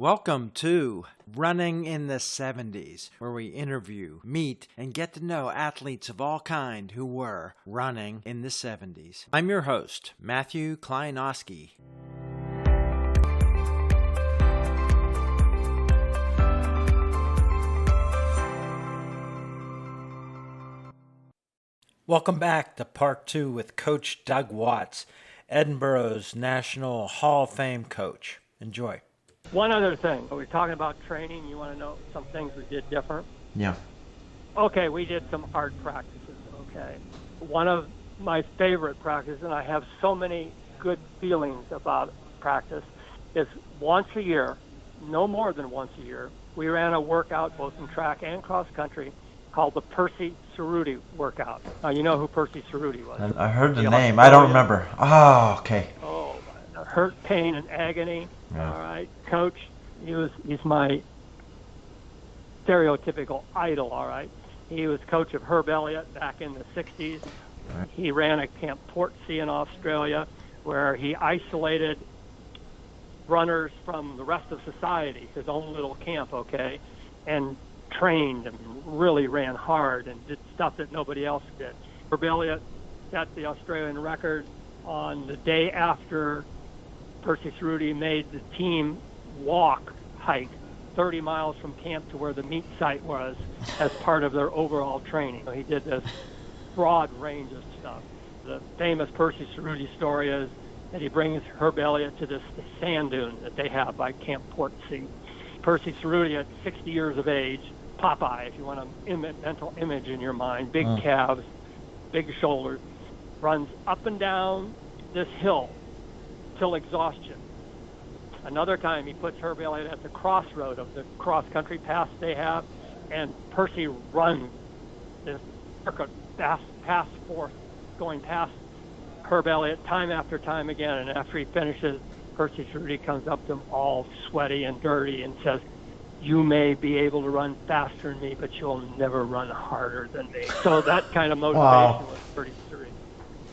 Welcome to Running in the 70s, where we interview, meet, and get to know athletes of all kind who were running in the 70s. I'm your host, Matthew Kleinowski. Welcome back to part 2 with Coach Doug Watts, Edinboro's National Hall of Fame coach. Enjoy. One other thing, we're talking about training. You want to know some things we did different? Yeah. Okay, we did some art practices, okay. One of my favorite practices, and I have so many good feelings about practice, is once a year, no more than once a year, we ran a workout both in track and cross country called the Percy Cerruti workout. Now, you know who Percy Cerruti was. I heard the name. I don't remember. Oh, okay. Oh, hurt, pain, and agony. Yeah. All right, coach. He's my stereotypical idol. All right, he was coach of Herb Elliott back in the '60s. Right. He ran at Camp Portsea in Australia, where he isolated runners from the rest of society, his own little camp. Okay, and trained and really ran hard and did stuff that nobody else did. Herb Elliott set the Australian record on the day after Percy Cerruti made the team hike 30 miles from camp to where the meet site was as part of their overall training. He did this broad range of stuff. The famous Percy Cerruti story is that he brings Herb Elliott to the sand dune that they have by Camp Portsea. Percy Cerruti, at 60 years of age, Popeye, if you want a mental image in your mind, big calves, big shoulders, runs up and down this hill till exhaustion. Another time he puts Herb Elliott at the crossroad of the cross-country pass they have, and Percy runs this circuit pass forth, going past Herb Elliott time after time again, and after he finishes, Percy Cerruti comes up to him all sweaty and dirty and says, "You may be able to run faster than me, but you'll never run harder than me." So that kind of motivation was Percy Cerruti.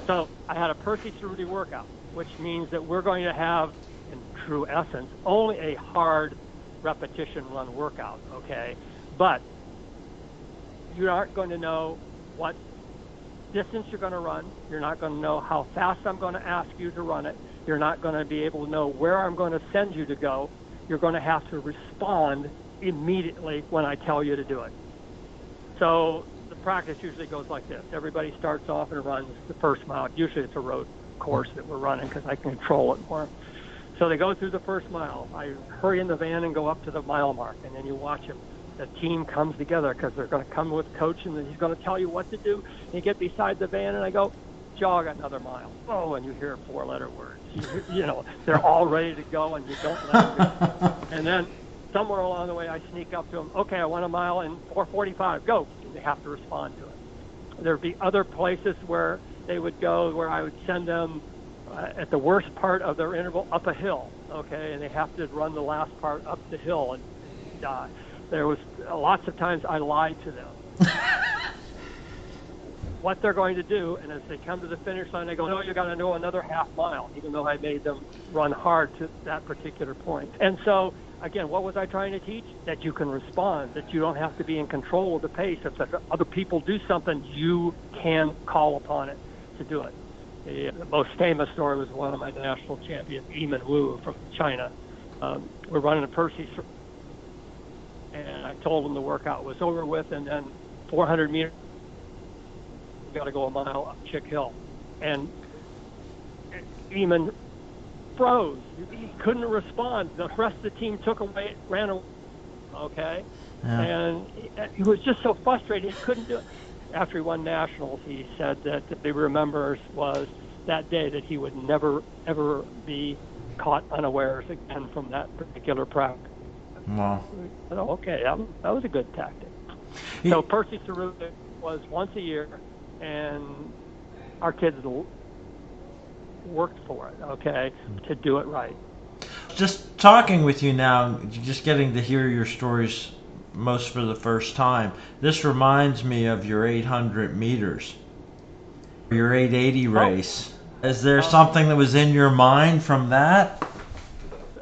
So I had a Percy Cerruti workout, which means that we're going to have, in true essence, only a hard repetition run workout, okay? But you aren't going to know what distance you're going to run. You're not going to know how fast I'm going to ask you to run it. You're not going to be able to know where I'm going to send you to go. You're going to have to respond immediately when I tell you to do it. So the practice usually goes like this. Everybody starts off and runs the first mile. Usually it's a road course that we're running because I can control it more. So they go through the first mile. I hurry in the van and go up to the mile mark, and then you watch them. The team comes together because they're going to come with coach, and then he's going to tell you what to do. And you get beside the van, and I go, jog another mile. Oh, and you hear four-letter words. You know, they're all ready to go, and you don't let them go. And then somewhere along the way, I sneak up to them. Okay, I want a mile in 4:45. Go. They have to respond to it. There'd be other places where they would go where I would send them at the worst part of their interval up a hill, okay, and they have to run the last part up the hill and die. There was lots of times I lied to them what they're going to do, and as they come to the finish line, they go, "No, you got to go another half mile," even though I made them run hard to that particular point. And so, again, what was I trying to teach? That you can respond, that you don't have to be in control of the pace. If other people do something, you can call upon it to do it. The most famous story was one of my national champions, Eamon Wu from China. We're running a Percy, and I told him the workout was over with, and then 400 meters, we got to go a mile up Chick Hill. And Eamon froze. He couldn't respond. The rest of the team took away, ran away, okay? Yeah. And he was just so frustrated he couldn't do it. After he won nationals, he said that the big remembers was that day that he would never, ever be caught unawares again from that particular practice. Wow. So, okay, that was a good tactic. So Percy Cerruti was once a year, and our kids worked for it, okay, to do it right. Just talking with you now, just getting to hear your stories most for the first time. This reminds me of your 800 meters, your 880 race. Is there something that was in your mind from that?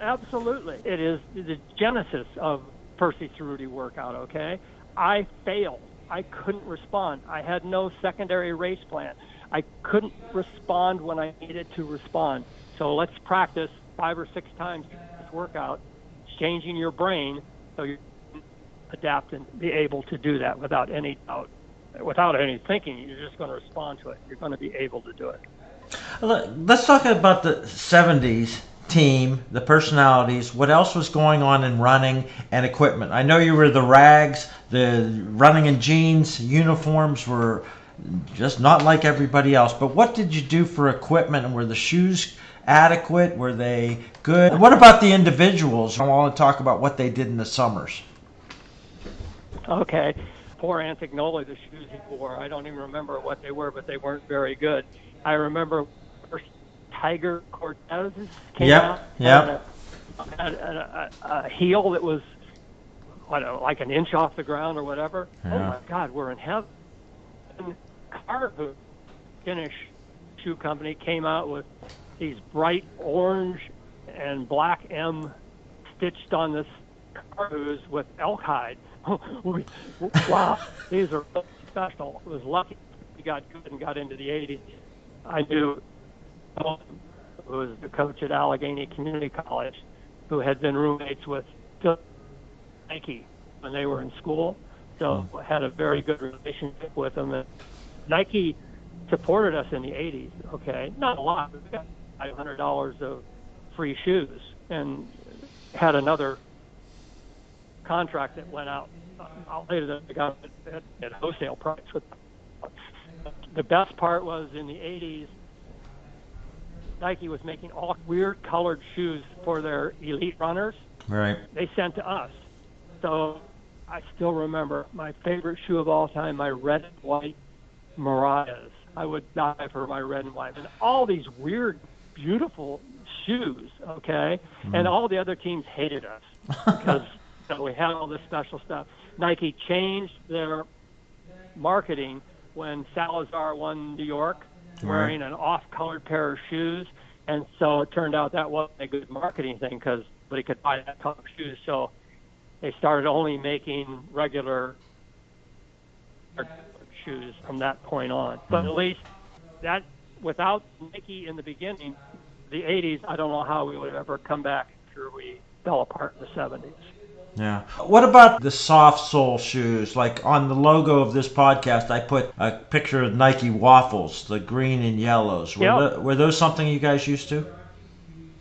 Absolutely. It is the genesis of Percy Cerruti workout, okay? I failed. I couldn't respond. I had no secondary race plan. I couldn't respond when I needed to respond. So let's practice 5 or 6 times this workout, changing your brain so you adapt and be able to do that without any doubt. Without any thinking, you're just going to respond to it. You're going to be able to do it. Let's talk about the 70s team, the personalities. What else was going on in running and equipment? I know you were the rags, the running in jeans, uniforms were just not like everybody else. But what did you do for equipment? And were the shoes adequate? Were they good? What about the individuals? I want to talk about what they did in the summers. Okay. Poor Antignoli, the shoes he wore. I don't even remember what they were, but they weren't very good. I remember first Tiger Cortez came out. Yep. Had a heel that was, I don't know, like an inch off the ground or whatever. Yeah. Oh my God, we're in heaven. And Carver, Finnish shoe company, came out with these bright orange and black M stitched on this Carvers with elk hide. Wow, these are special. It was lucky we got good and got into the 80s. I knew who was the coach at Allegheny Community College, who had been roommates with Nike when they were in school. So I had a very good relationship with them. And Nike supported us in the 80s, okay? Not a lot, but we got $500 of free shoes and had another contract that went out later that they got at wholesale price. The best part was in the 80s, Nike was making all weird colored shoes for their elite runners. Right. They sent to us. So I still remember my favorite shoe of all time, my red and white Mariahs. I would die for my red and white. And all these weird, beautiful shoes, okay? And all the other teams hated us because we had all this special stuff. Nike changed their marketing when Salazar won New York wearing an off-colored pair of shoes. And so it turned out that wasn't a good marketing thing because nobody could buy that color of shoes. So they started only making regular shoes from that point on. But at least that, without Nike in the beginning, the 80s, I don't know how we would have ever come back after we fell apart in the 70s. Yeah. What about the soft sole shoes? Like on the logo of this podcast, I put a picture of Nike waffles, the green and yellows. Were those something you guys used to?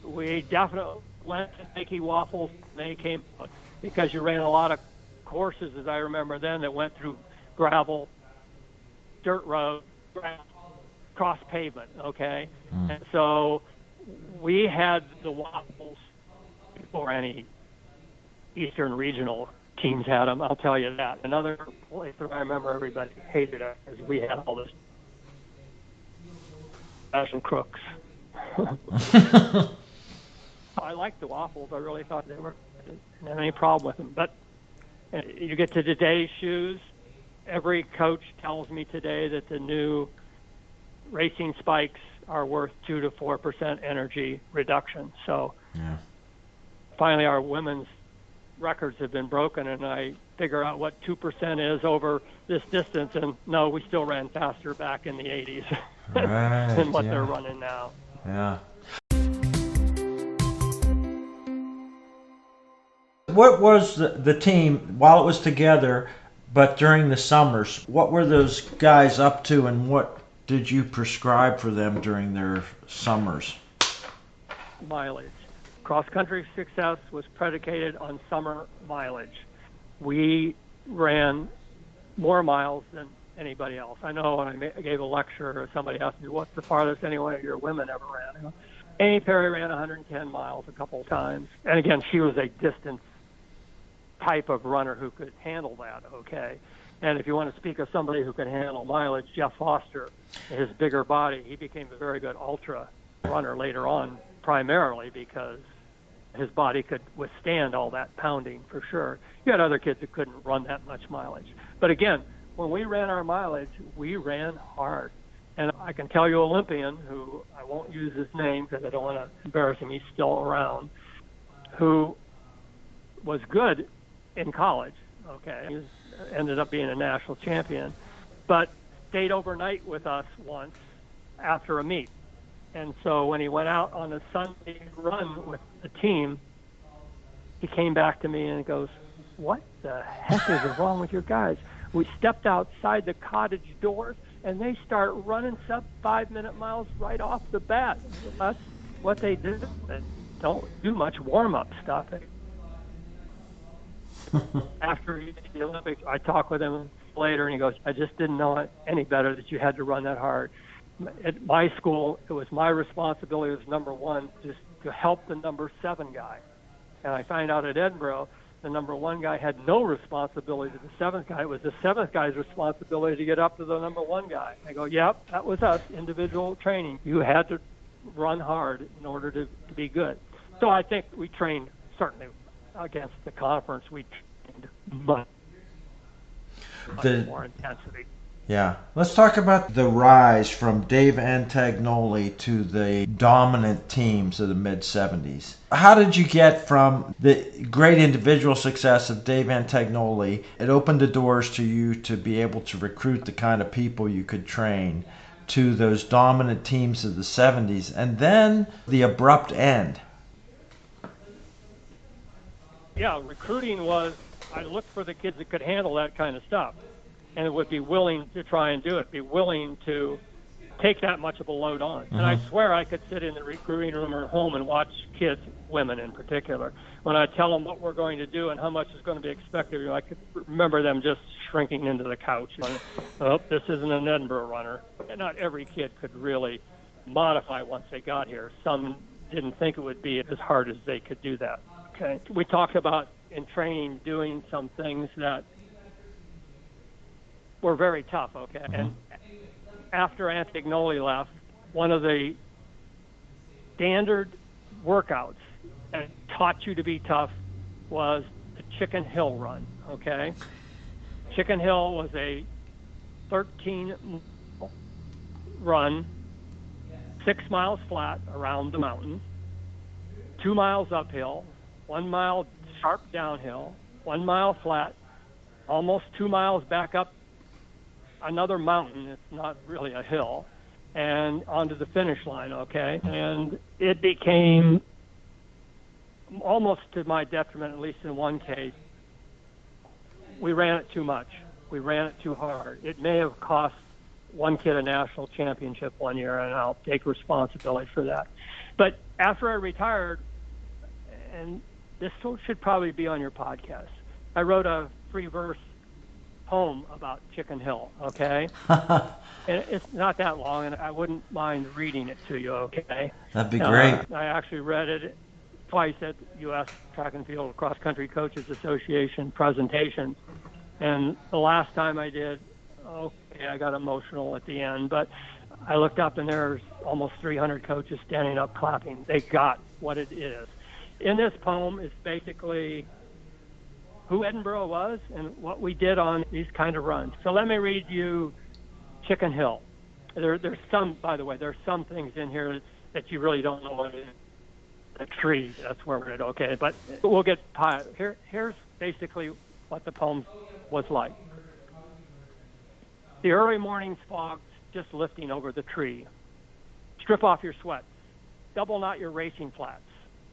We definitely went to Nike waffles when they came out because you ran a lot of courses, as I remember then, that went through gravel, dirt road, cross pavement, okay? And so we had the waffles before any Eastern regional teams had them, I'll tell you that. Another place that I remember everybody hated us is we had all this fashion crooks. I liked the waffles. I really thought they were, I didn't have any problem with them. But you get to today's shoes, every coach tells me today that the new racing spikes are worth 2 to 4% energy reduction. So finally our women's records have been broken, and I figure out what 2% is over this distance, and no, we still ran faster back in the 80s than what they're running now. Yeah. What was the team while it was together, but during the summers? What were those guys up to, and what did you prescribe for them during their summers? Mileage. Cross-country success was predicated on summer mileage. We ran more miles than anybody else. I know when I gave a lecture, or somebody asked me, what's the farthest any one of your women ever ran? Amy Perry ran 110 miles a couple of times. And again, she was a distance type of runner who could handle that, okay? And if you want to speak of somebody who could handle mileage, Jeff Foster, his bigger body, he became a very good ultra runner later on, primarily because his body could withstand all that pounding for sure. You had other kids that couldn't run that much mileage. But again, when we ran our mileage, we ran hard. And I can tell you Olympian, who I won't use his name because I don't want to embarrass him, he's still around. who was good in college, okay, he ended up being a national champion, but stayed overnight with us once after a meet. And so when he went out on a Sunday run with the team, he came back to me and he goes, "What the heck is wrong with your guys? We stepped outside the cottage doors and they start running sub 5-minute miles right off the bat." That's what they do. They don't do much warm-up stuff. After the Olympics, I talked with him later and he goes, "I just didn't know it any better that you had to run that hard. At my school, it was my responsibility as number one just to help the number 7 guy. And I find out at Edinboro, the number 1 guy had no responsibility to the 7th guy. It was the 7th guy's responsibility to get up to the number 1 guy." I go, "Yep, that was us, individual training. You had to run hard in order to be good." So I think we trained, certainly against the conference, we trained much more intensity. Yeah. Let's talk about the rise from Dave Antagnoli to the dominant teams of the mid-'70s. How did you get from the great individual success of Dave Antagnoli? It opened the doors to you to be able to recruit the kind of people you could train, to those dominant teams of the 70s, and then the abrupt end. Yeah, recruiting was, I looked for the kids that could handle that kind of stuff and would be willing to try and do it, be willing to take that much of a load on. And I swear I could sit in the recruiting room or home and watch kids, women in particular, when I tell them what we're going to do and how much is going to be expected. I could remember them just shrinking into the couch. And, "Oh, this isn't an Edinboro runner." And not every kid could really modify once they got here. Some didn't think it would be as hard as they could do that. Okay. We talked about in training doing some things that were very tough, okay? And after Antagnoli left, one of the standard workouts that taught you to be tough was the Chicken Hill run, okay? Chicken Hill was a 13-mile run, 6 miles flat around the mountain, 2 miles uphill, 1 mile sharp downhill, 1 mile flat, almost 2 miles back up another mountain. It's not really a hill, and onto the finish line, okay? And it became almost to my detriment, at least in one case. We ran it too much. We ran it too hard. It may have cost one kid a national championship one year, and I'll take responsibility for that. But after I retired, and this should probably be on your podcast, I wrote a 3-verse poem about Chicken Hill, okay? And it's not that long, and I wouldn't mind reading it to you, okay? That'd be great. I actually read it twice at U.S. Track and Field Cross Country Coaches Association presentations, and the last time I did, okay, I got emotional at the end, but I looked up and there's almost 300 coaches standing up clapping. They got what it is. In this poem is basically who Edinboro was and what we did on these kind of runs. So let me read you Chicken Hill. There's some, by the way, there's some things in here that you really don't know what it is. The tree, that's where we're at, okay? But we'll get here's basically what the poem was like. The early morning's fog's just lifting over the tree. Strip off your sweats. Double knot your racing flats.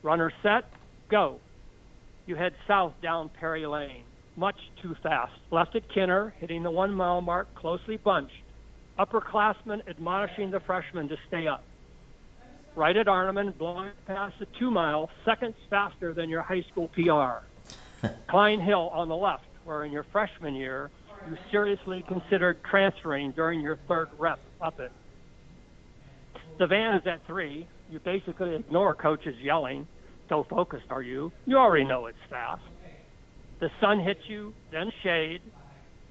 Runner set, go. You head south down Perry Lane, much too fast. Left at Kinner, hitting the 1 mile mark, closely bunched. Upperclassmen admonishing the freshmen to stay up. Right at Arneman, blowing past the 2 mile, seconds faster than your high school PR. Klein Hill on the left, where in your freshman year, you seriously considered transferring during your 3rd rep up it. The van is at 3. You basically ignore coaches yelling. So focused are you. You already know it's fast. The sun hits you, then shade.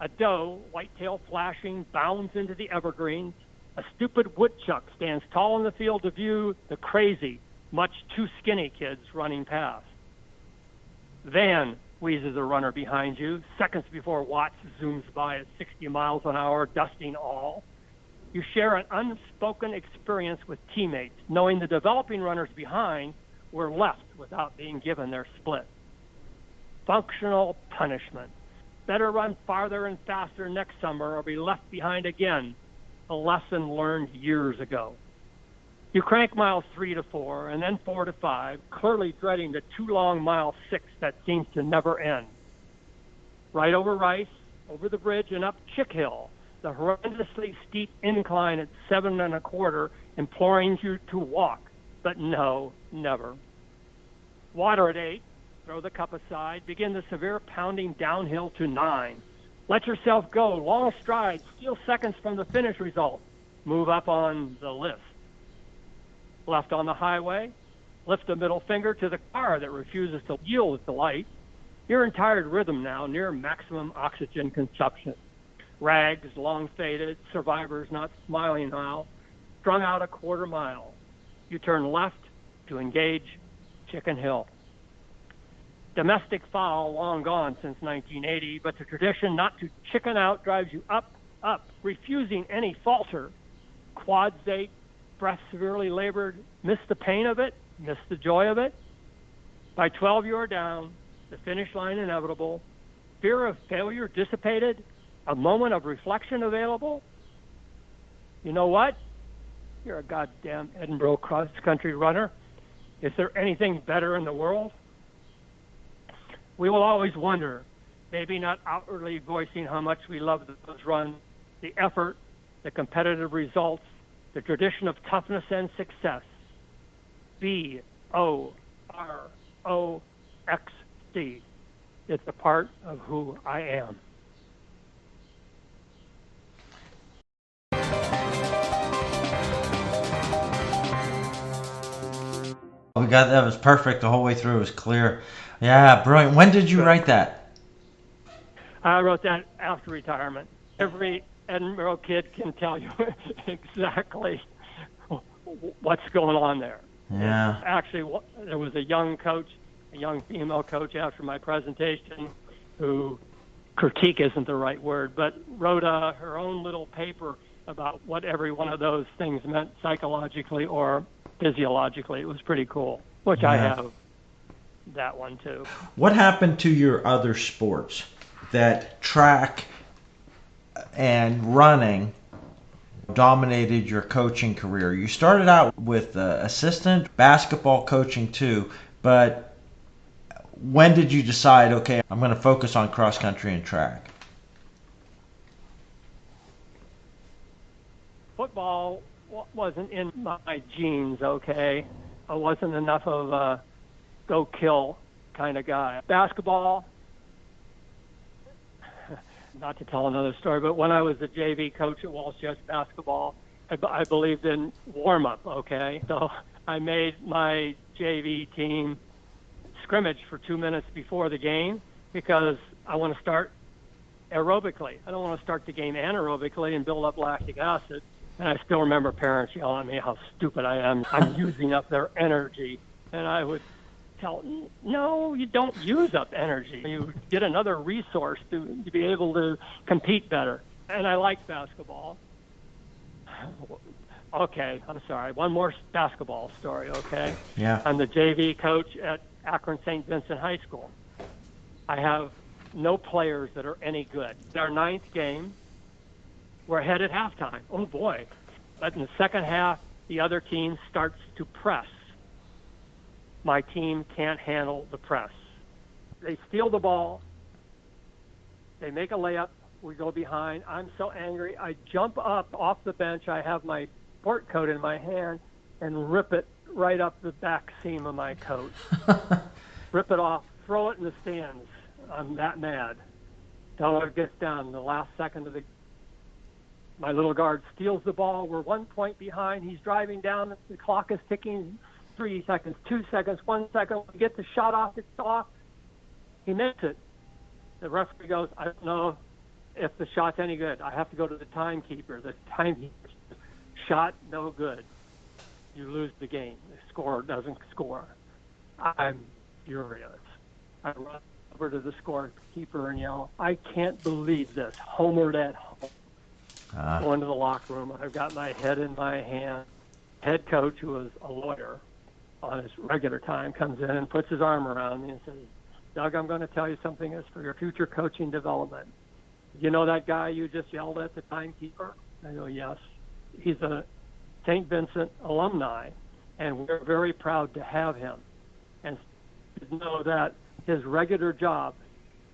A doe, whitetail flashing, bounds into the evergreens. A stupid woodchuck stands tall in the field of view, the crazy, much too skinny kids running past. Van, wheezes a runner behind you, seconds before Watts zooms by at 60 miles an hour, dusting all. You share an unspoken experience with teammates, knowing the developing runners behind were left without being given their split. Functional punishment. Better run farther and faster next summer or be left behind again. A lesson learned years ago. You crank miles 3 to 4 and then 4 to 5, clearly dreading the too long mile 6 that seems to never end. Right over Rice, over the bridge and up Chick Hill, the horrendously steep incline at 7 1/4, imploring you to walk. But no, never. Water at 8, throw the cup aside, begin the severe pounding downhill to 9. Let yourself go, long strides, steal seconds from the finish result. Move up on the list. Left on the highway, lift a middle finger to the car that refuses to yield at the light. You're in tired rhythm now, near maximum oxygen consumption. Rags long faded, survivors not smiling now, strung out a 1/4 mile. You turn left to engage Chicken Hill. Domestic foul long gone since 1980, but the tradition not to chicken out drives you up, refusing any falter. Quads ache, breath severely labored, miss the pain of it, miss the joy of it. By 12 you are down, the finish line inevitable, fear of failure dissipated, a moment of reflection available. You know what? You're a goddamn Edinboro cross-country runner. Is there anything better in the world? We will always wonder, maybe not outwardly voicing how much we love those runs, the effort, the competitive results, the tradition of toughness and success. BOROXC. It's a part of who I am. We got that was perfect the whole way through. It was clear. Yeah, brilliant. When did you write that? I wrote that after retirement. Every Edinboro kid can tell you exactly what's going on there. Yeah. Actually, there was a young coach, a young female coach after my presentation who, critique isn't the right word, but wrote her own little paper about what every one of those things meant psychologically or physiologically. It was pretty cool, which I have that one too. What happened to your other sports? That track and running dominated your coaching career. You started out with assistant basketball coaching too, but when did you decide, okay, I'm going to focus on cross country and track? Football wasn't in my genes, okay? I wasn't enough of a go kill kind of guy. Basketball, not to tell another story, but when I was the JV coach at Walsh Jets basketball, I believed in warm-up, okay? So I made my JV team scrimmage for 2 minutes before the game because I want to start aerobically. I don't want to start the game anaerobically and build up lactic acid. And I still remember parents yelling at me how stupid I am. I'm using up their energy. And I would tell, no, you don't use up energy. You get another resource to be able to compete better. And I like basketball. Okay, I'm sorry. One more basketball story, okay? Yeah. I'm the JV coach at Akron St. Vincent High School. I have no players that are any good. In our 9th game, we're ahead at halftime. Oh, boy. But in the second half, the other team starts to press. My team can't handle the press. They steal the ball. They make a layup. We go behind. I'm so angry. I jump up off the bench. I have my sport coat in my hand and rip it right up the back seam of my coat. Rip it off, throw it in the stands. I'm that mad. Till it gets down the last second of the my little guard steals the ball. We're 1 point behind. He's driving down. The clock is ticking. 3 seconds, 2 seconds, 1 second. We get the shot off. It's off. He missed it. The referee goes, I don't know if the shot's any good. I have to go to the timekeeper. The timekeeper says, shot no good. You lose the game. The scorer doesn't score. I'm furious. I run over to the scorekeeper and yell, I can't believe this. Homered at home. Go into the locker room. I've got my head in my hand. Head coach, who was a lawyer, on his regular time, comes in and puts his arm around me and says, Doug, I'm going to tell you something that's for your future coaching development. You know that guy you just yelled at, the timekeeper? I go, yes. He's a St. Vincent alumni, and we're very proud to have him. And to know that his regular job,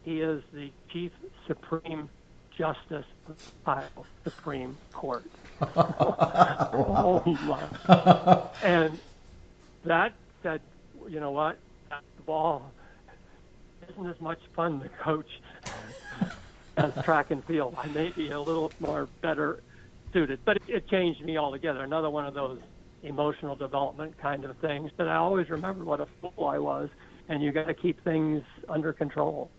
he is the Chief Supreme Justice of the Ohio Supreme Court. Oh, my. And that said, you know what? Basketball isn't as much fun to coach as track and field. I may be a little more better suited, but it changed me altogether. Another one of those emotional development kind of things that I always remembered what a fool I was, and you got to keep things under control,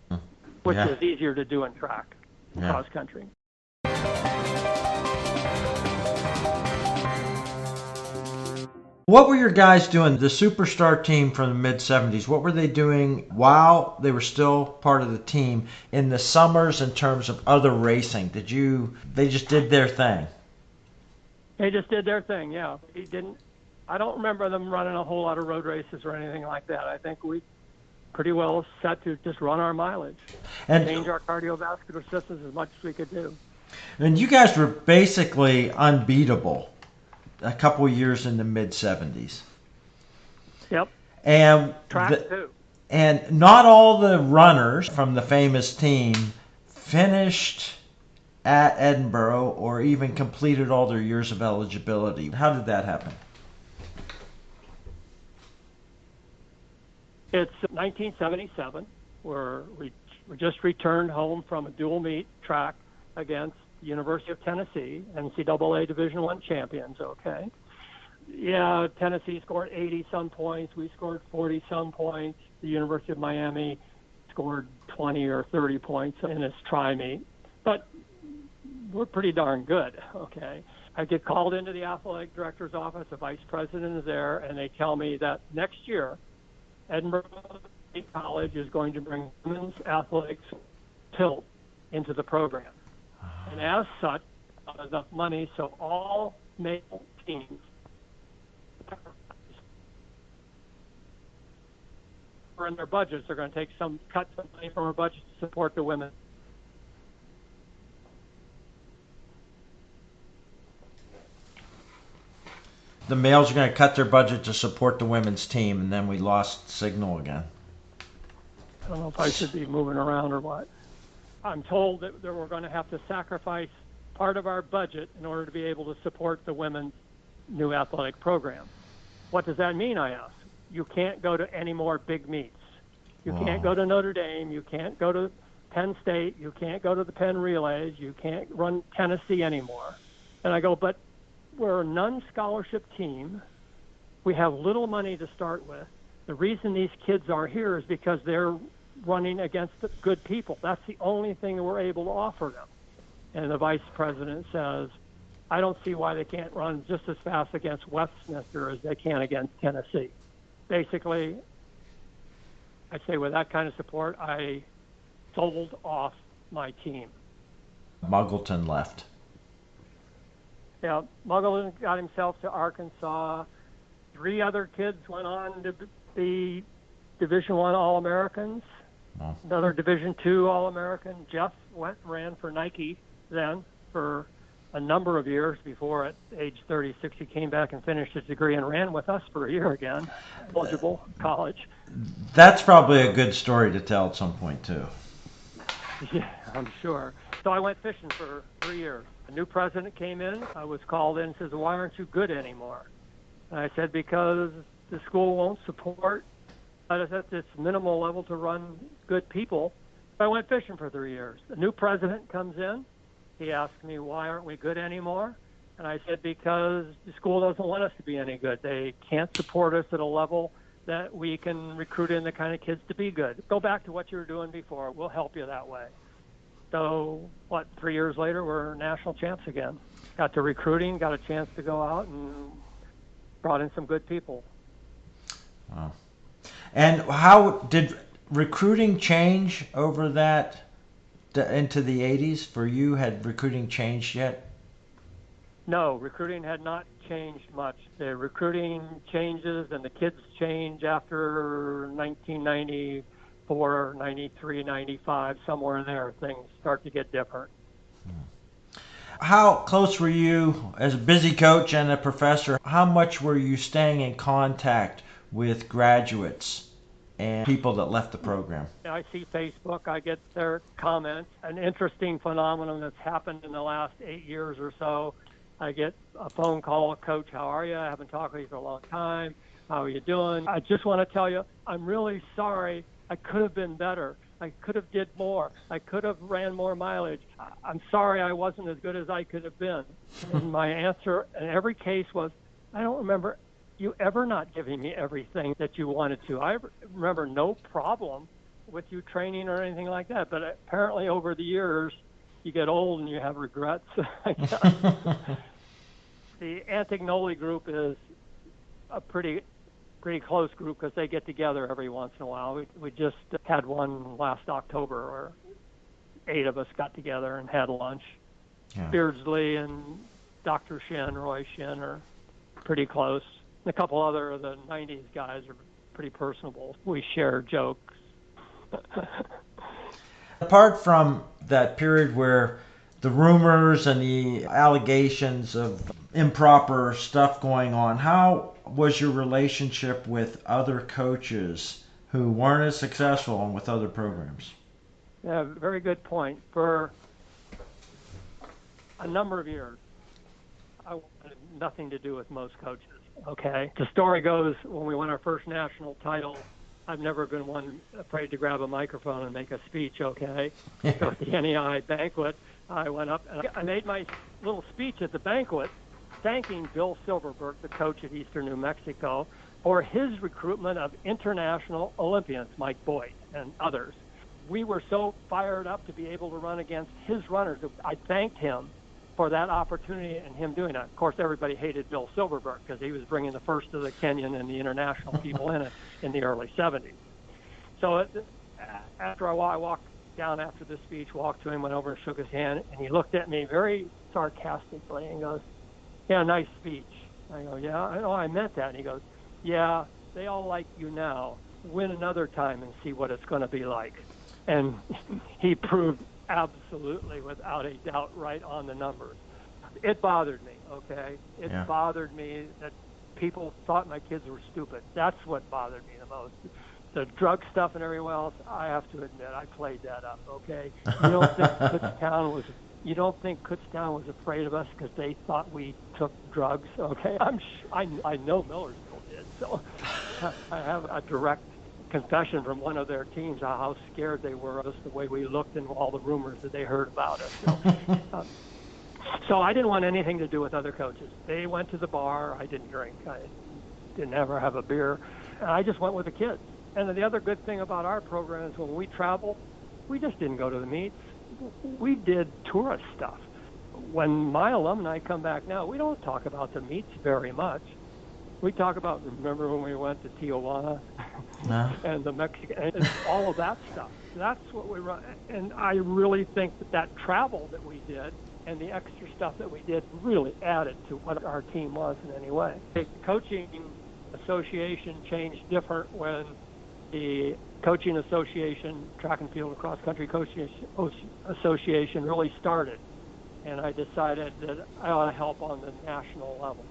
which is easier to do in track, cross country. What were your guys doing, the superstar team from the mid-'70s? What were they doing while they were still part of the team in the summers in terms of other racing? They just did their thing? They just did their thing, yeah. I don't remember them running a whole lot of road races or anything like that. I think we pretty well set to just run our mileage and change our cardiovascular systems as much as we could do. And you guys were basically unbeatable a couple years in the mid-'70s. Yep. And track too. And not all the runners from the famous team finished at Edinboro or even completed all their years of eligibility. How did that happen? It's 1977, where we just returned home from a dual meet track against the University of Tennessee, NCAA Division I champions, okay? Yeah, Tennessee scored 80-some points. We scored 40-some points. The University of Miami scored 20 or 30 points in its tri-meet. But we're pretty darn good, okay? I get called into the athletic director's office. The vice president is there, and they tell me that next year, Edinboro State College is going to bring women's athletics tilt into the program. And as such, not enough money, so all male teams in their budgets are going to cut some money from our budget to support the women. The males are going to cut their budget to support the women's team, and then we lost signal again. I don't know if I should be moving around or what. I'm told that we're going to have to sacrifice part of our budget in order to be able to support the women's new athletic program. What does that mean, I ask? You can't go to any more big meets. You can't go to Notre Dame. You can't go to Penn State. You can't go to the Penn Relays. You can't run Tennessee anymore. And I go, but we're a non-scholarship team. We have little money to start with. The reason these kids are here is because they're running against good people. That's the only thing that we're able to offer them. And the vice president says, I don't see why they can't run just as fast against Westminster as they can against Tennessee. Basically, I'd say with that kind of support, I sold off my team. Muggleton left. Yeah, Muggleton got himself to Arkansas. 3 other kids went on to be Division I All-Americans. Oh. Another Division II All-American. Jeff ran for Nike then for a number of years before at age 36 he came back and finished his degree and ran with us for a year again, eligible college. That's probably a good story to tell at some point too. Yeah, I'm sure. So I went fishing for 3 years. A new president came in. I was called in and says, why aren't you good anymore? And I said, because the school won't support us at this minimal level to run good people. So I went fishing for 3 years. The new president comes in. He asked me, why aren't we good anymore? And I said, because the school doesn't want us to be any good. They can't support us at a level that we can recruit in the kind of kids to be good. Go back to what you were doing before. We'll help you that way. So, 3 years later, we're national champs again. Got to recruiting, got a chance to go out, and brought in some good people. Wow. And how did recruiting change over that into the 80s for you? Had recruiting changed yet? No, recruiting had not changed much. The recruiting changes and the kids change after 1994, 93, 95, somewhere in there, things start to get different. How close were you as a busy coach and a professor? How much were you staying in contact with graduates and people that left the program? I see Facebook, I get their comments. An interesting phenomenon that's happened in the last 8 years or so. I get a phone call, Coach, how are you? I haven't talked with you for a long time. How are you doing? I just want to tell you, I'm really sorry. I could have been better. I could have did more. I could have ran more mileage. I'm sorry I wasn't as good as I could have been. And my answer in every case was, I don't remember you ever not giving me everything that you wanted to. I remember no problem with you training or anything like that. But apparently over the years, you get old and you have regrets. The Antignoli group is a pretty close group because they get together every once in a while. We just had one last October where 8 of us got together and had lunch. Yeah. Beardsley and Dr. Shin, Roy Shin, are pretty close. And a couple other of the 90s guys are pretty personable. We share jokes. Apart from that period where the rumors and the allegations of improper stuff going on, how was your relationship with other coaches who weren't as successful and with other programs? Yeah, very good point. For a number of years, I wanted nothing to do with most coaches, okay? The story goes, when we won our first national title, I've never been one afraid to grab a microphone and make a speech, okay? So at the NEI banquet, I went up and I made my little speech at the banquet thanking Bill Silverberg, the coach at Eastern New Mexico, for his recruitment of international Olympians, Mike Boyd and others. We were so fired up to be able to run against his runners. I thanked him for that opportunity and him doing that. Of course, everybody hated Bill Silverberg because he was bringing the first of the Kenyan and the international people in the early 70s. So after a while, I walked down after the speech, walked to him, went over and shook his hand, and he looked at me very sarcastically and goes, yeah, nice speech. I go, yeah, I know I meant that. And he goes, yeah, they all like you now. Win another time and see what it's going to be like. And he proved absolutely, without a doubt, right on the numbers. It bothered me, okay? It bothered me that people thought my kids were stupid. That's what bothered me the most. The drug stuff and everything else, I have to admit, I played that up, okay? You don't think Kutztown was afraid of us because they thought we took drugs, okay? I know Millersville did, so I have a direct confession from one of their teams how scared they were of us, the way we looked and all the rumors that they heard about us. So I didn't want anything to do with other coaches. They went to the bar. I didn't drink. I didn't ever have a beer. I just went with the kids. And the other good thing about our program is when we traveled, we just didn't go to the meets. We did tourist stuff. When my alumni come back now, we don't talk about the meets very much. We talk about, remember when we went to Tijuana and the Mexican, and all of that stuff. That's what we run. And I really think that travel that we did and the extra stuff that we did really added to what our team was in any way. The coaching association changed different when the coaching association, track and field and cross country coaching association really started. And I decided that I ought to help on the national level.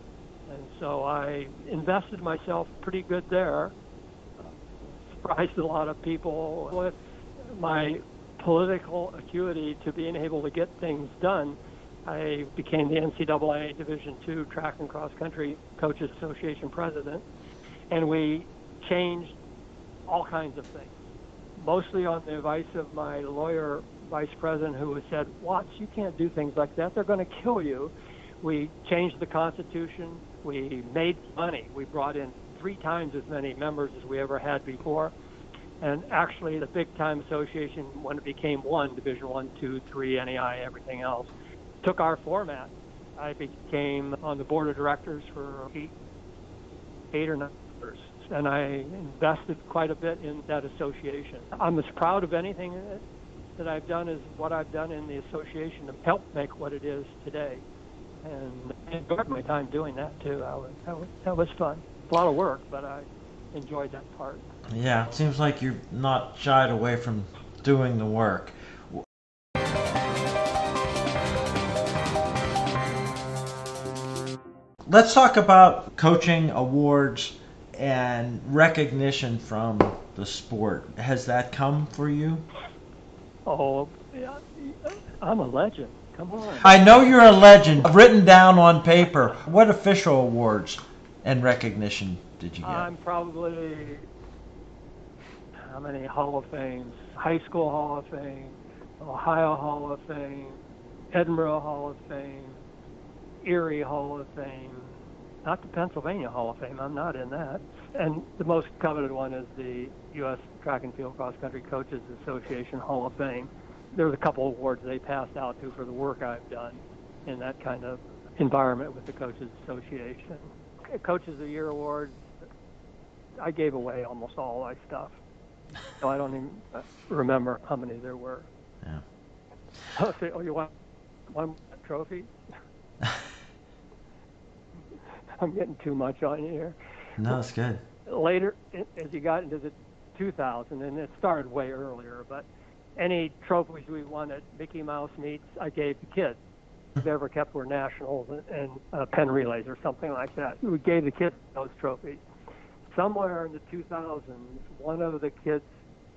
And so I invested myself pretty good there. Surprised a lot of people with my political acuity to being able to get things done. I became the NCAA Division II Track and Cross Country Coaches Association president, and we changed all kinds of things, mostly on the advice of my lawyer vice president, who said, Watts, you can't do things like that. They're going to kill you. We changed the Constitution. We made money. We brought in 3 times as many members as we ever had before. And actually, the big-time association, when it became one, Division I, II, III, NEI, everything else, took our format. I became on the board of directors for 8 or 9 years, and I invested quite a bit in that association. I'm as proud of anything that I've done as what I've done in the association to help make what it is today. and I enjoyed my time doing that too. That was fun. A lot of work, but I enjoyed that part. Yeah, it seems like you're not shied away from doing the work. Let's talk about coaching awards and recognition from the sport. Has that come for you? Oh, yeah, I'm a legend. Come on. I know you're a legend, written down on paper. What official awards and recognition did you get? I'm probably, how many Hall of Fames? High School Hall of Fame, Ohio Hall of Fame, Edinboro Hall of Fame, Erie Hall of Fame, not the Pennsylvania Hall of Fame. I'm not in that. And the most coveted one is the U.S. Track and Field Cross Country Coaches Association Hall of Fame. There was a couple of awards they passed out to for the work I've done in that kind of environment with the Coaches Association. Coaches of the Year awards, I gave away almost all my stuff. So I don't even remember how many there were. Yeah. Oh, you want one trophy? I'm getting too much on you here. No, it's good. Later, as you got into the 2000, and it started way earlier, but any trophies we won at Mickey Mouse meets, I gave the kids. They ever kept were nationals and pen relays or something like that. We gave the kids those trophies. Somewhere in the 2000s, one of the kids,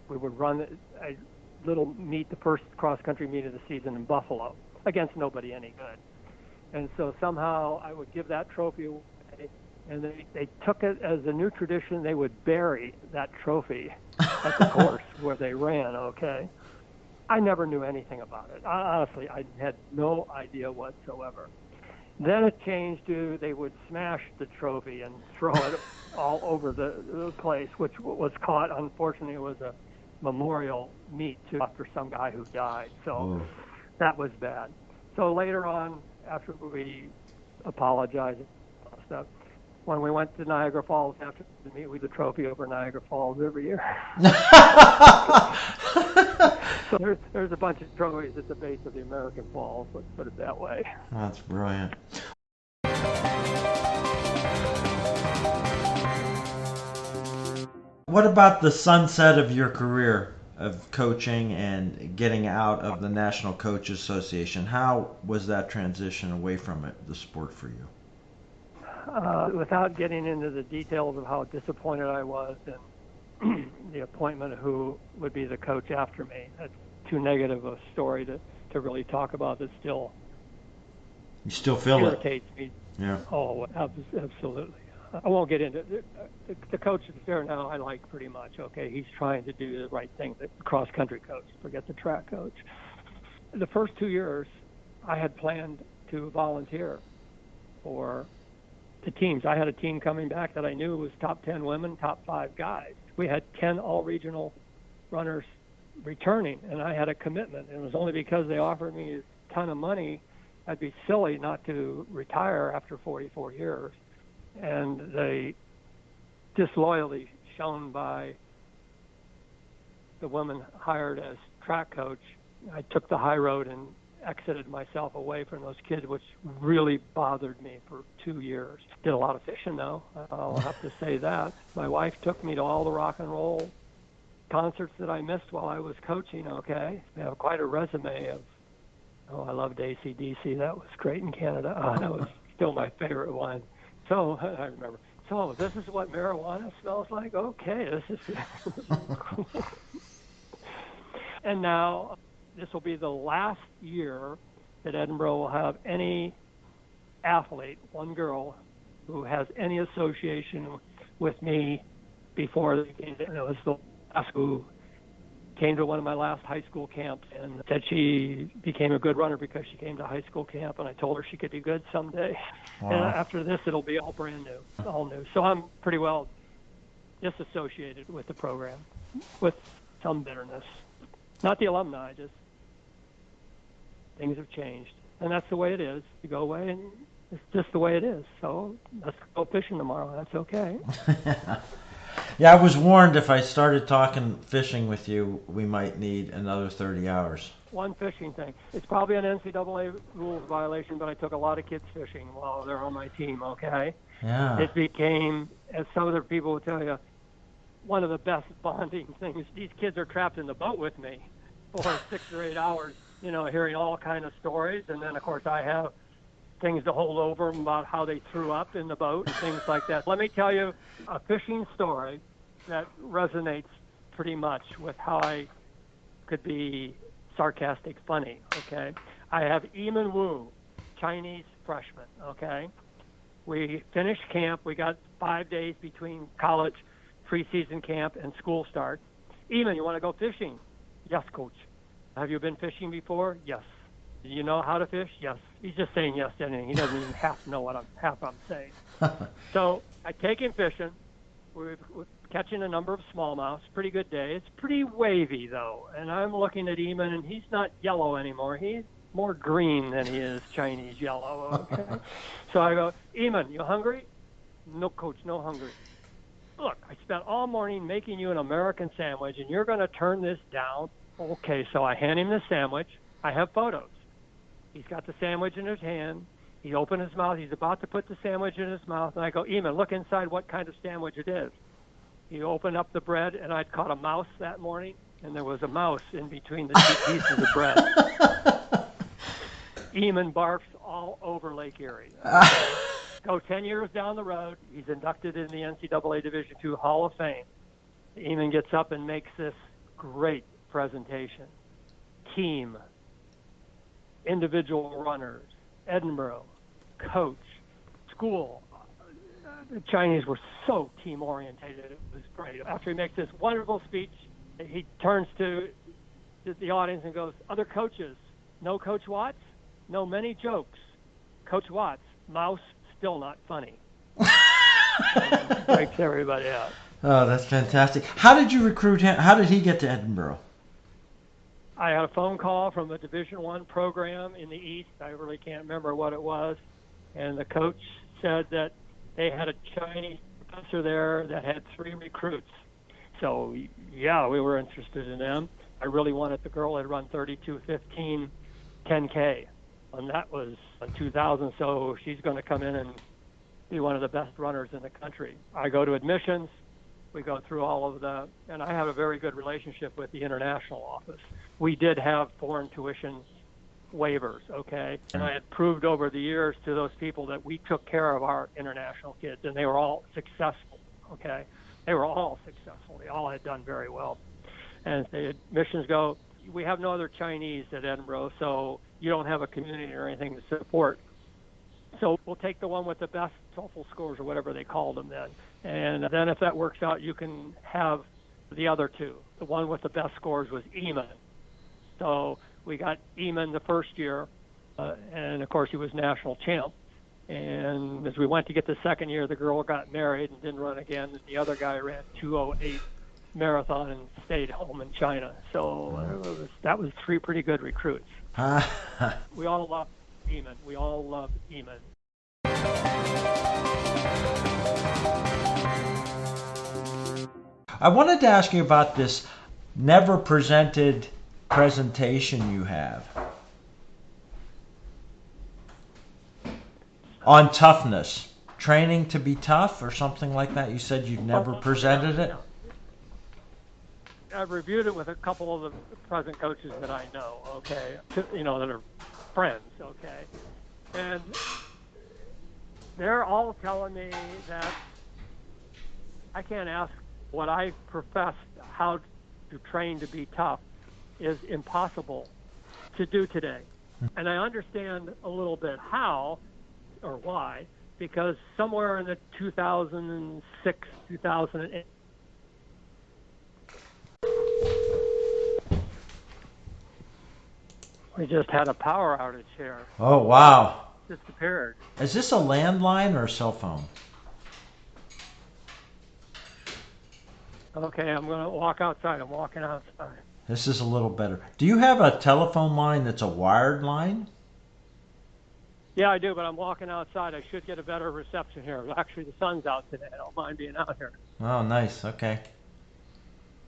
we would run a little meet, the first cross-country meet of the season in Buffalo, against nobody any good. And so somehow I would give that trophy away, and they took it as a new tradition. They would bury that trophy at the course where they ran, okay? I never knew anything about it. Honestly, I had no idea whatsoever. Then it changed to they would smash the trophy and throw it all over the place, which was caught. Unfortunately, it was a memorial meet to after some guy who died. So that was bad. So later on, after we apologized and stuff, when we went to Niagara Falls after the meet, we did the trophy over Niagara Falls every year. So there's a bunch of trophies at the base of the American Falls, let's put it that way. That's brilliant. What about the sunset of your career of coaching and getting out of the National Coaches Association? How was that transition away from it, the sport, for you? Without getting into the details of how disappointed I was in the appointment of who would be the coach after me, that's too negative a story to really talk about. That still You still feel irritates me. Yeah. Oh, absolutely. I won't get into it. The coach that's there now I like pretty much. Okay, he's trying to do the right thing. The cross-country coach, forget the track coach. The first 2 years, I had planned to volunteer for the teams. I had a team coming back that I knew was top 10 women, top 5 guys. We had 10 all-regional runners returning, and I had a commitment. And it was only because they offered me a ton of money. I'd be silly not to retire after 44 years. And the disloyalty shown by the woman hired as track coach, I took the high road and exited myself away from those kids, which really bothered me for 2 years. Did a lot of fishing, though. I'll have to say that. My wife took me to all the rock and roll concerts that I missed while I was coaching, okay? I have quite a resume of, I loved AC/DC. That was great in Canada. That was still my favorite one. So I remember, so this is what marijuana smells like? Okay, this is cool. And now this will be the last year that Edinboro will have any athlete, one girl, who has any association with me before they came to, it was the last who came to one of my last high school camps and said she became a good runner because she came to high school camp, and I told her she could be good someday. Wow. And after this, it'll be all brand new, all new. So I'm pretty well disassociated with the program with some bitterness. Not the alumni, just things have changed. And that's the way it is. You go away, and it's just the way it is. So let's go fishing tomorrow. That's okay. Yeah, I was warned if I started talking fishing with you, we might need another 30 hours. One fishing thing. It's probably an NCAA rules violation, but I took a lot of kids fishing while they're on my team, okay? Yeah. It became, as some other people will tell you, one of the best bonding things. These kids are trapped in the boat with me for 6 or 8 hours, hearing all kind of stories. And then, of course, I have things to hold over them about how they threw up in the boat and things like that. Let me tell you a fishing story that resonates pretty much with how I could be sarcastic funny, okay? I have Eamon Wu, Chinese freshman, okay? We finished camp. We got 5 days between college preseason camp and school start. Eamon, you want to go fishing? Yes, coach. Have you been fishing before? Yes. Do you know how to fish? Yes. He's just saying yes to anything. He doesn't even half know what I'm saying. So I take him fishing. We're catching a number of smallmouths. Pretty good day. It's pretty wavy, though. And I'm looking at Eamon, and he's not yellow anymore. He's more green than he is Chinese yellow, okay? So I go, Eamon, you hungry? No, coach, no hungry. Look, I spent all morning making you an American sandwich, and you're going to turn this down? Okay, so I hand him the sandwich. I have photos. He's got the sandwich in his hand. He opened his mouth. He's about to put the sandwich in his mouth. And I go, Eamon, look inside what kind of sandwich it is. He opened up the bread, and I'd caught a mouse that morning, and there was a mouse in between the two pieces of bread. Eamon barfs all over Lake Erie. Okay. Go 10 years down the road. He's inducted in the NCAA Division II Hall of Fame. Eamon gets up and makes this great presentation. Team, individual runners, Edinboro, coach, school. The Chinese were so team-orientated. It was great. After he makes this wonderful speech, he turns to the audience and goes, other coaches, no Coach Watts? No many jokes. Coach Watts, mouse, still not funny. Breaks everybody out. Oh, that's fantastic. How did you recruit him? How did he get to Edinboro? I had a phone call from a Division I program in the East. I really can't remember what it was. And the coach said that they had a Chinese professor there that had 3 recruits. So, yeah, we were interested in them. I really wanted the girl that had run 32:15 10K. And that was in 2000, so she's going to come in and be one of the best runners in the country. I go to admissions. We go through all of the, and I have a very good relationship with the international office. We did have foreign tuition waivers, okay? And I had proved over the years to those people that we took care of our international kids, and they were all successful, okay? They were all successful. They all had done very well. And the admissions go, we have no other Chinese at Edinboro, so you don't have a community or anything to support. So we'll take the one with the best TOEFL scores or whatever they called them then. And then if that works out, you can have the other 2. The one with the best scores was Eamon. So we got Eamon the first year, and of course he was national champ. And as we went to get the second year, the girl got married and didn't run again. And the other guy ran 2:08 marathon and stayed home in China. So that was 3 pretty good recruits. We all love Eamon. We all love Eamon. I wanted to ask you about this never presented presentation you have on toughness, training to be tough or something like that. You said you'd never presented it. I've reviewed it with a couple of the present coaches that I know, okay, that are friends, okay, and they're all telling me that I can't ask what I professed how to train to be tough is impossible to do today. And I understand a little bit how or why, because somewhere in the 2006, 2008, we just had a power outage here. Oh, wow. Disappeared. Is this a landline or a cell phone? Okay, I'm going to walk outside. I'm walking outside. This is a little better. Do you have a telephone line that's a wired line? Yeah, I do, but I'm walking outside. I should get a better reception here. Actually, the sun's out today. I don't mind being out here. Oh, nice. Okay.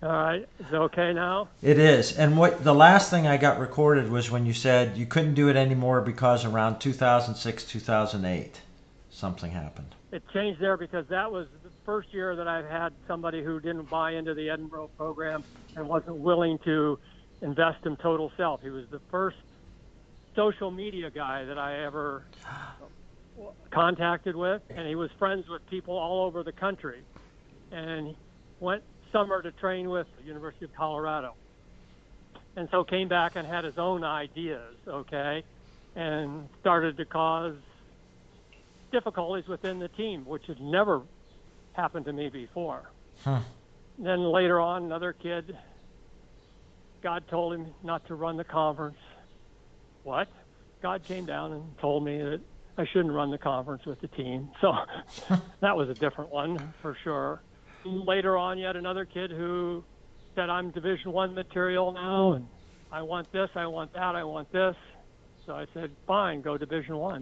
All right, is it okay now? It is. And what the last thing I got recorded was when you said you couldn't do it anymore because around 2006, 2008, something happened. It changed there because that was the first year that I've had somebody who didn't buy into the Edinboro program and wasn't willing to invest in total self. He was the first social media guy that I ever contacted with, and he was friends with people all over the country. And he went summer to train with the University of Colorado. And so came back and had his own ideas, okay, and started to cause difficulties within the team, which had never happened to me before. Then later on, another kid, God told him not to run the conference. What? God came down and told me that I shouldn't run the conference with the team. So that was a different one for sure. Later on, yet another kid who said, I'm Division I material now, and I want this, I want that, I want this. So I said, fine, go Division I.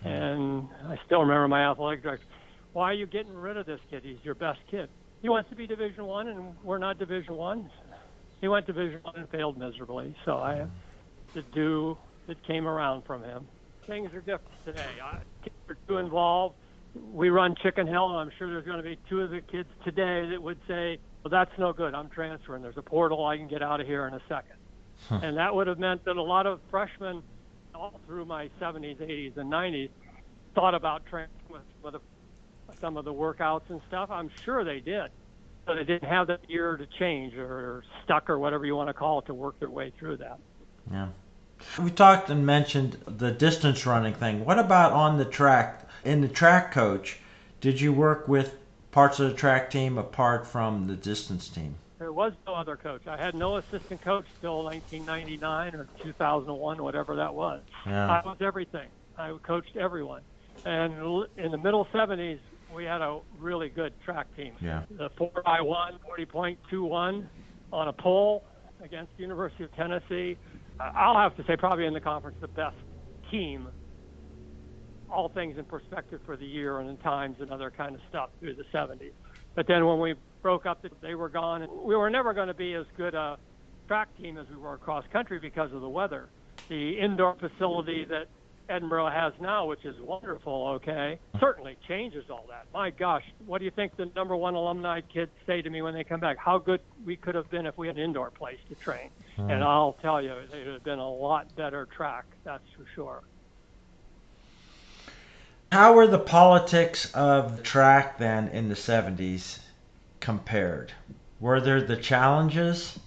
And I still remember my athletic director, why are you getting rid of this kid? He's your best kid. He wants to be Division I, and we're not Division I. He went Division I and failed miserably. So I have to do that came around from him. Things are different today. Kids are too involved. We run chicken hell, and I'm sure there's going to be two of the kids today that would say, well, that's no good. I'm transferring. There's a portal. I can get out of here in a second. And that would have meant that a lot of freshmen all through my 70s, 80s, and 90s thought about training with some of the workouts and stuff. I'm sure they did. But they didn't have that year to change or stuck or whatever you want to call it to work their way through that. Yeah. We talked and mentioned the distance running thing. What about on the track? In the track coach, did you work with parts of the track team apart from the distance team? There was no other coach. I had no assistant coach till 1999 or 2001, whatever that was. Yeah. I was everything. I coached everyone. And in the middle 70s, we had a really good track team. Yeah. The 4x1, 40.21 on a pole against the University of Tennessee. I'll have to say probably in the conference the best team, all things in perspective for the year and in times and other kind of stuff through the 70s. But then when we broke up, they were gone. And we were never going to be as good a track team as we were cross country because of the weather. The indoor facility that Edinboro has now, which is wonderful, okay, certainly changes all that. My gosh, what do you think the number one alumni kids say to me when they come back? How good we could have been if we had an indoor place to train. And I'll tell you, it would have been a lot better track, that's for sure. How were the politics of track then in the 70s compared? Were there the challenges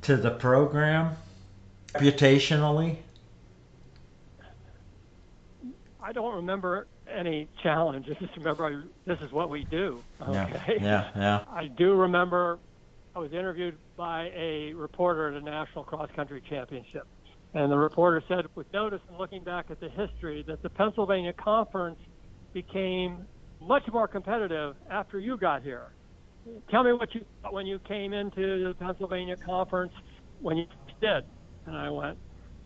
to the program reputationally? I don't remember any challenge. I just remember this is what we do. Okay. Yeah. I do remember I was interviewed by a reporter at a national cross-country championship. And the reporter said, with notice and looking back at the history, that the Pennsylvania Conference became much more competitive after you got here. Tell me what you thought when you came into the Pennsylvania Conference when you did. And I went,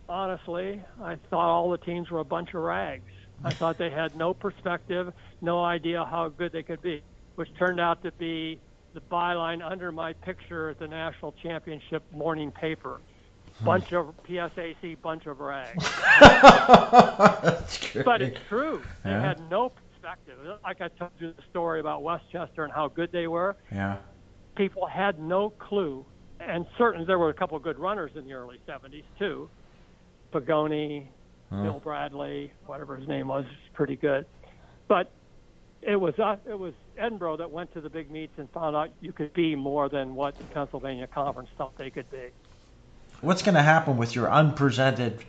honestly, I thought all the teams were a bunch of rags. I thought they had no perspective, no idea how good they could be, which turned out to be the byline under my picture at the national championship morning paper. Bunch of PSAC, bunch of rags. That's great. But it's true. They Yeah. had no perspective. Like I told you the story about Westchester and how good they were. Yeah. People had no clue. And certainly there were a couple of good runners in the early 70s, too. Pagoni, Bill Bradley, whatever his name was pretty good. But it was Edinboro that went to the big meets and found out you could be more than what the Pennsylvania Conference thought they could be. What's going to happen with your unpresented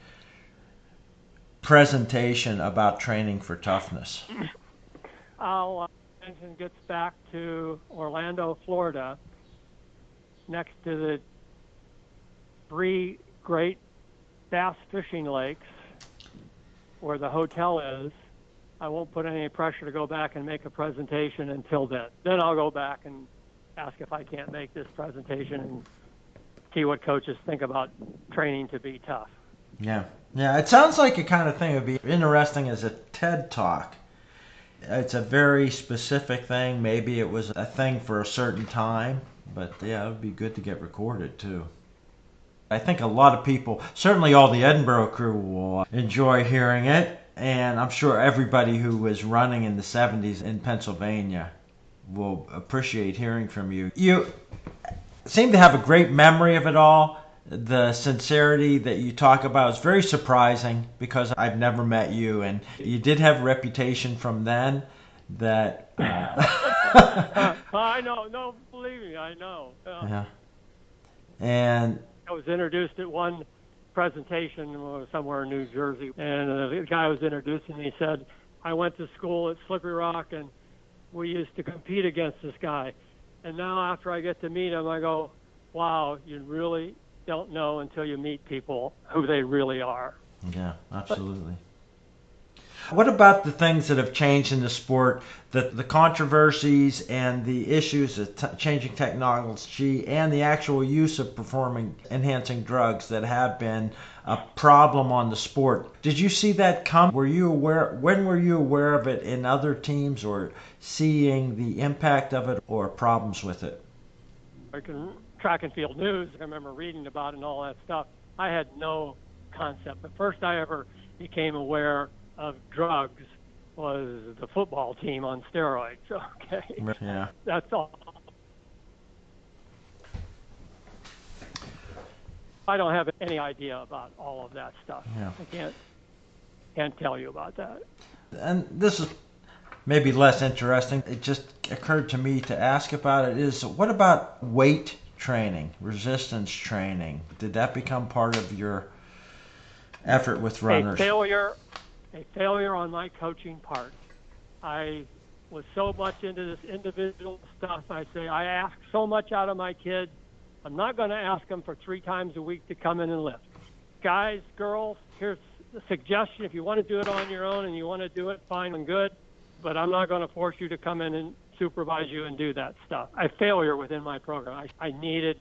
presentation about training for toughness? Our attention gets back to Orlando, Florida, next to the 3 great bass fishing lakes where the hotel is. I won't put any pressure to go back and make a presentation until then. Then I'll go back and ask if I can't make this presentation and see what coaches think about training to be tough. Yeah. It sounds like a kind of thing that would be interesting as a TED Talk. It's a very specific thing. Maybe it was a thing for a certain time, but yeah, it would be good to get recorded too. I think a lot of people, certainly all the Edinboro crew, will enjoy hearing it, and I'm sure everybody who was running in the 70s in Pennsylvania will appreciate hearing from you. You seem to have a great memory of it all. The sincerity that you talk about is very surprising because I've never met you, and you did have a reputation from then that. I know. No, believe me, I know. Yeah. And I was introduced at one presentation somewhere in New Jersey, and the guy was introducing me. He said, "I went to school at Slippery Rock, and we used to compete against this guy. And now after I get to meet him, I go, wow, you really don't know until you meet people who they really are." Yeah, absolutely. What about the things that have changed in the sport, the controversies and the issues of changing technology and the actual use of performing enhancing drugs that have been a problem on the sport? Did you see that come? Were you aware? When were you aware of it in other teams, or seeing the impact of it or problems with it? Like in track and field news, I remember reading about it and all that stuff. I had no concept. The first I ever became aware of drugs was the football team on steroids. Okay, Yeah. that's all. I don't have any idea about all of that stuff. Yeah. I can't tell you about that. And this is maybe less interesting. It just occurred to me to ask about it is, what about weight training, resistance training? Did that become part of your effort with runners? A failure on my coaching part. I was so much into this individual stuff. I ask so much out of my kids. I'm not going to ask them for 3 times a week to come in and lift. Guys, girls, here's the suggestion. If you want to do it on your own and you want to do it, fine and good. But I'm not going to force you to come in and supervise you and do that stuff. A failure within my program. I needed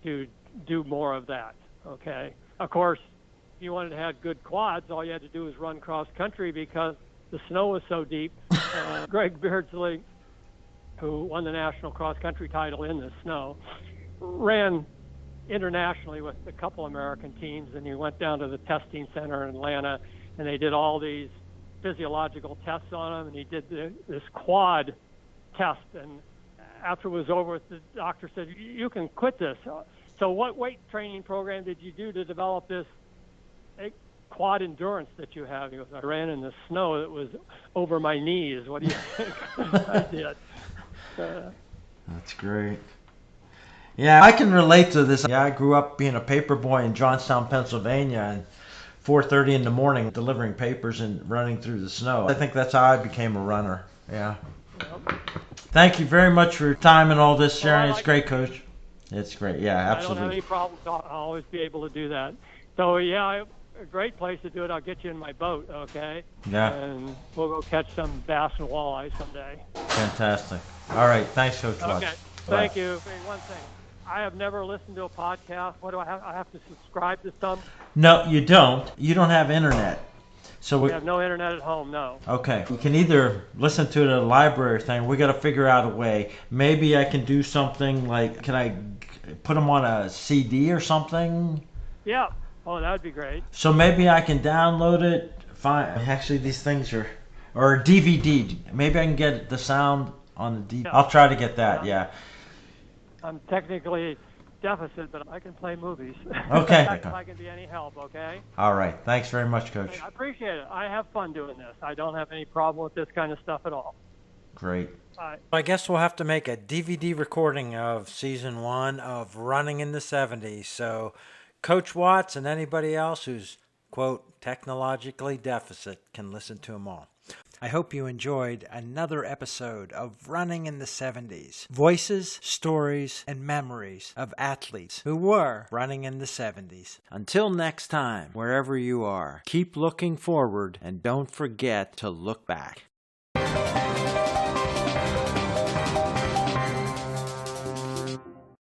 to do more of that. Okay. Of course, if you wanted to have good quads, all you had to do was run cross country because the snow was so deep. Greg Beardsley, who won the national cross country title in the snow, ran internationally with a couple American teams, and he went down to the testing center in Atlanta, and they did all these physiological tests on him, and he did this quad test, and after it was over, the doctor said, "You can quit this." So what weight training program did you do to develop this quad endurance that you have? He goes, "I ran in the snow that was over my knees." What do you think? I did. That's great. Yeah, I can relate to this. Yeah, I grew up being a paper boy in Johnstown, Pennsylvania, and 4:30 in the morning delivering papers and running through the snow. I think that's how I became a runner. Yeah. Yep. Thank you very much for your time and all this, Sharon. It's great, Coach. It's great. Yeah, absolutely. I don't have any problems. I'll always be able to do that. So, yeah, a great place to do it. I'll get you in my boat, okay? Yeah. And we'll go catch some bass and walleye someday. Fantastic. All right. Thanks, Coach. Okay. Thank you. One thing. I have never listened to a podcast. What do I have? I have to subscribe to some? No, you don't. You don't have internet. So we have no internet at home, no. Okay. You can either listen to the library thing. We got to figure out a way. Maybe I can do something like, can I put them on a CD or something? Yeah. Oh, that would be great. So maybe I can download it. Fine. Actually, these things are, or a DVD. Maybe I can get the sound on the DVD. Yeah. I'll try to get that. Yeah. I'm technically deficit, but I can play movies. Okay. If I can be any help, okay? All right. Thanks very much, Coach. I appreciate it. I have fun doing this. I don't have any problem with this kind of stuff at all. Great. Bye. I guess we'll have to make a DVD recording of Season 1 of Running in the 70s. So Coach Watts and anybody else who's, quote, technologically deficit can listen to them all. I hope you enjoyed another episode of Running in the 70s. Voices, stories, and memories of athletes who were running in the 70s. Until next time, wherever you are, keep looking forward and don't forget to look back.